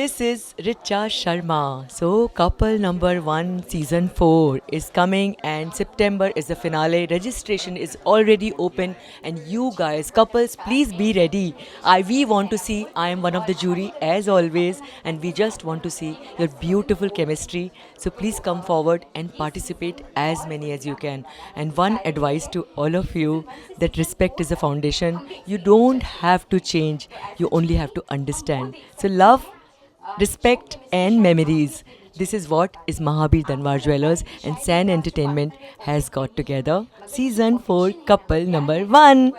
this is Richa Sharma. So, couple number 1, season 4 is coming, and September is the finale. Registration is already open, and you guys, couples, please be ready. We want to see, I am one of the jury as always, and we just want to see your beautiful chemistry. So, please come forward and participate as many as you can. And one advice to all of you, that respect is a foundation. You don't have to change, you only have to understand. So, love, respect, and memories. This is what is Mahabir Danwar Jewelers and San Entertainment has got together. Season 4, couple number 1.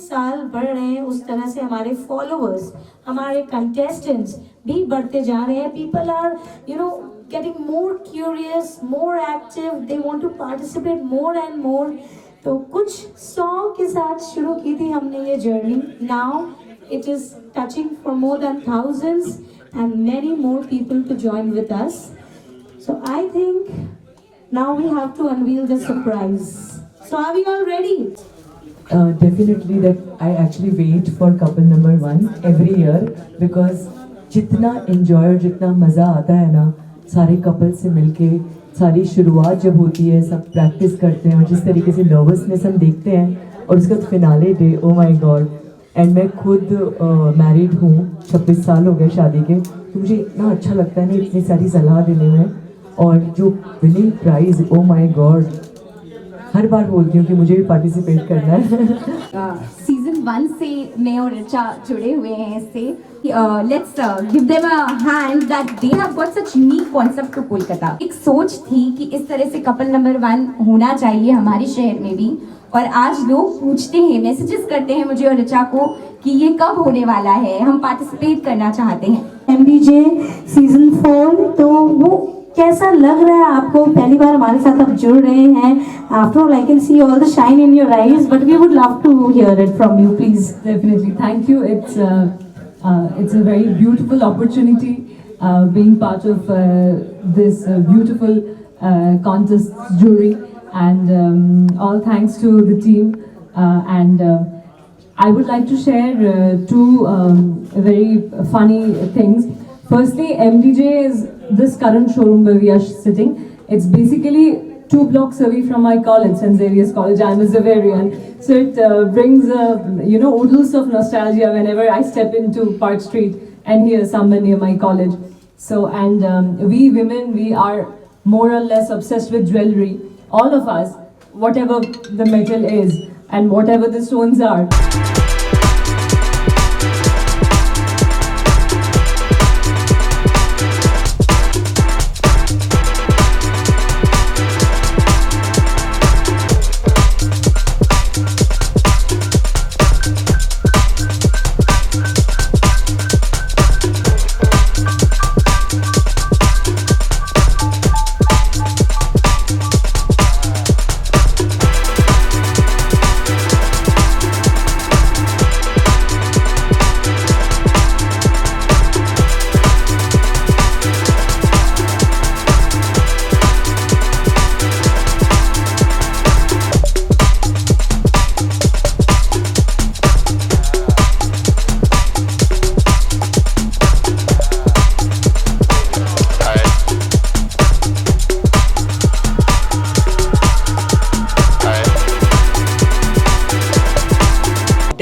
साल बढ़ रहे हैं उस तरह से हमारे followers, हमारे contestants भी बढ़ते जा रहे हैं. People are getting more curious, more active, they want to participate more and more. तो कुछ 100 के साथ शुरू की थी हमने ये journey. Now it is touching for more than thousands and many more people to join with us. So I think now we have to unveil the surprise. So are we all ready? Definitely that I actually wait for couple number 1 every year because जितना enjoy और जितना मज़ा आता है ना सारे couple से मिलके, सारी शुरुआत जब होती है सब प्रैक्टिस करते हैं और जिस तरीके से नर्वसनेस हम देखते हैं और उसके बाद finale day, O my God. And मैं खुद मैरिड हूँ, 26 साल हो गए शादी के, तो मुझे इतना अच्छा लगता है ना इतनी सारी सलाह देने में. और जो winning prize, oh my God, हर बार बोलती हूँ कि मुझे भी पार्टिसिपेट करना है. सीजन 1 से मैं और ऋचा जुड़े हुए हैं इससे. Let's give them a hand that they have got such unique concept to Kolkata. एक सोच थी कि इस तरह से कपल नंबर 1 होना चाहिए हमारे शहर में भी. और आज लोग पूछते हैं, मैसेजेस करते हैं मुझे और ऋचा को कि ये कब होने वाला है, हम पार्टिसिपेट करना चाहते हैं. MBJ सीजन 4, तो वो कैसा लग रहा है आपको? पहली बार हमारे साथ आप जुड़ रहे हैं. After all, I can see all the shine in your eyes, but we would love to hear it from you, please. Definitely, thank you. It's a very beautiful opportunity being part of this beautiful contest jury, and all thanks to the team. And I would like to share two very funny things. Firstly, MDJ is this current showroom where we are sitting. It's basically 2 blocks away from my college, St. Xavier's College. I'm a Xaverian, so it brings oodles of nostalgia whenever I step into Park Street and hear someone near my college. So, and we women, we are more or less obsessed with jewelry. All of us, whatever the metal is and whatever the stones are.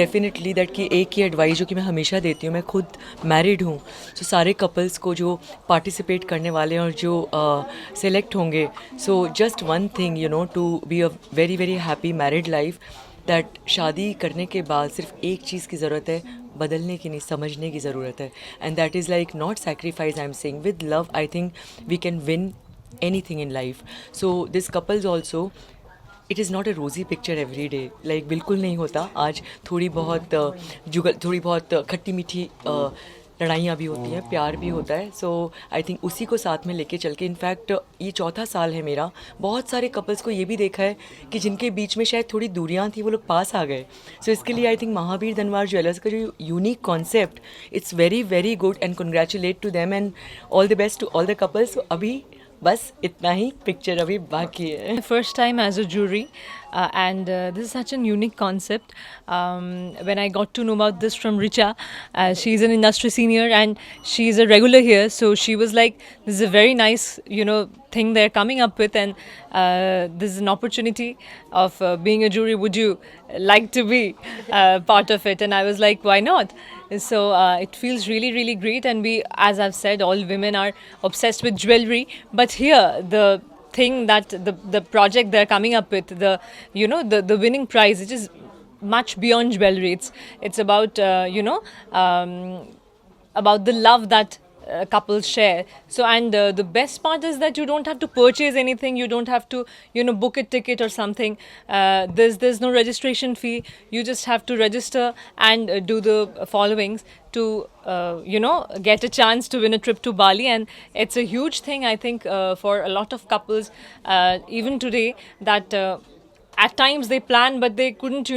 Definitely that कि एक ही advice जो कि मैं हमेशा देती हूँ, मैं खुद मैरिड हूँ, सो सारे कपल्स को जो पार्टिसिपेट करने वाले हैं और जो सेलेक्ट होंगे, so just one thing you know to be a very very happy married life, that शादी करने के बाद सिर्फ एक चीज़ की ज़रूरत है, बदलने की नहीं, समझने की ज़रूरत है. And that is like not sacrifice, I am saying with love I think we can win anything in life. So this couples also, it is not a rosy picture every day. Like बिल्कुल नहीं होता. आज थोड़ी बहुत जुगल, थोड़ी बहुत खट्टी मीठी लड़ाइयाँ भी होती हैं, प्यार भी होता है. सो आई थिंक उसी को साथ में लेके चल के, इनफैक्ट ये चौथा साल है मेरा, बहुत सारे कपल्स को ये भी देखा है कि जिनके बीच में शायद थोड़ी दूरियां थी वो लोग पास आ गए. सो इसके लिए I think Mahavir Danwar jewellers का जो unique concept, it's very very good and congratulate to them and all the best to all the couples. अभी बस इतना ही, पिक्चर अभी बाकी है. First time as a jury, and this is such a unique concept. When I got to know about this from Richa, she's an industry senior and she's a regular here, so she was like, this is a very nice, thing they're coming up with, and this is an opportunity of being a jury. Would you like to be part of it? And I was like, why not? So it feels really, really great, and we, as I've said, all women are obsessed with jewelry, but here the thing that the project they're coming up with, the winning prize, it is much beyond jewelry. It's about about the love that couples share. So, and the best part is that you don't have to purchase anything, you don't have to book a ticket or something. There's no registration fee. You just have to register and do the followings to get a chance to win a trip to Bali. And it's a huge thing, I think, for a lot of couples even today, that at times they plan but they couldn't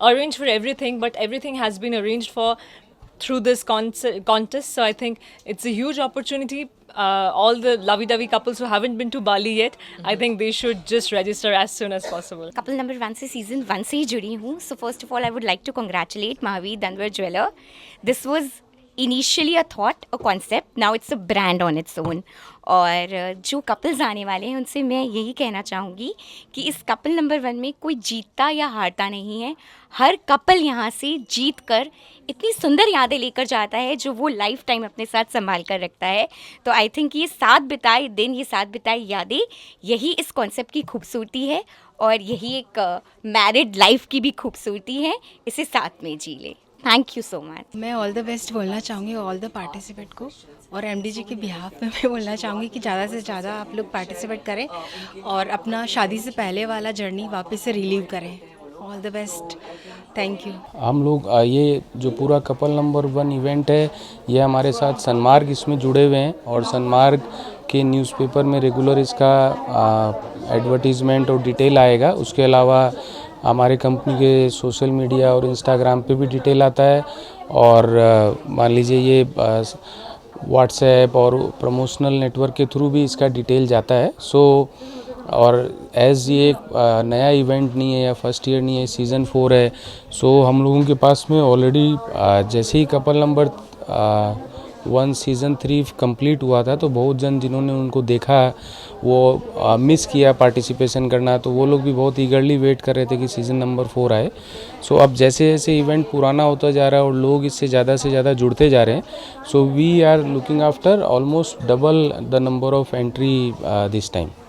arrange for everything, but everything has been arranged for through this contest. So I think it's a huge opportunity. All the lovey-dovey couples who haven't been to Bali yet, I think they should just register as soon as possible. Couple number 1 से season 1 से ही जुड़ी हूँ. So first of all I would like to congratulate Mahavir Danwar jeweller. This was initially a thought, a concept, now it's a brand on its own. और जो couples आने वाले हैं उनसे मैं यही कहना चाहूँगी कि इस कपल नंबर 1 में कोई जीतता या हारता नहीं है. हर कपल यहाँ से जीत कर इतनी सुंदर यादें लेकर जाता है जो वो लाइफ टाइम अपने साथ संभाल कर रखता है. तो आई थिंक ये साथ बिताए दिन, ये साथ बिताई यादें, यही इस कॉन्सेप्ट की खूबसूरती है और यही एक मैरिड लाइफ की भी खूबसूरती है. इसे साथ में जी ले. Thank you so much. मैं ऑल द बेस्ट बोलना चाहूँगी ऑल द पार्टिसिपेट को, और एमडीजी के बिहाफ में मैं बोलना चाहूँगी कि ज़्यादा से ज़्यादा आप लोग पार्टिसिपेट करें और अपना शादी से पहले वाला जर्नी वापस से रिलीव करें. All the best. Thank you. हम लोग ये जो पूरा कपल नंबर 1 इवेंट है, ये हमारे साथ सनमार्ग इसमें जुड़े हुए हैं, और सनमार्ग के न्यूज़पेपर में रेगुलर इसका एडवर्टीज़मेंट और डिटेल आएगा. उसके अलावा हमारे कंपनी के सोशल मीडिया और इंस्टाग्राम पे भी डिटेल आता है, और मान लीजिए ये व्हाट्सएप और प्रमोशनल नेटवर्क के थ्रू भी इसका डिटेल जाता है. सो और एज़ ये नया इवेंट नहीं है या फर्स्ट ईयर नहीं है, सीज़न 4 है. सो हम लोगों के पास में ऑलरेडी जैसे ही कपल नंबर 1 सीज़न 3 कंप्लीट हुआ था, तो बहुत जन जिन्होंने उनको देखा वो मिस किया पार्टिसिपेशन करना, तो वो लोग भी बहुत ईगरली वेट कर रहे थे कि सीज़न नंबर 4 आए. सो अब जैसे जैसे इवेंट पुराना होता जा रहा है और लोग इससे ज़्यादा से ज़्यादा जुड़ते जा रहे हैं, so we are looking after almost double the number of entry this time.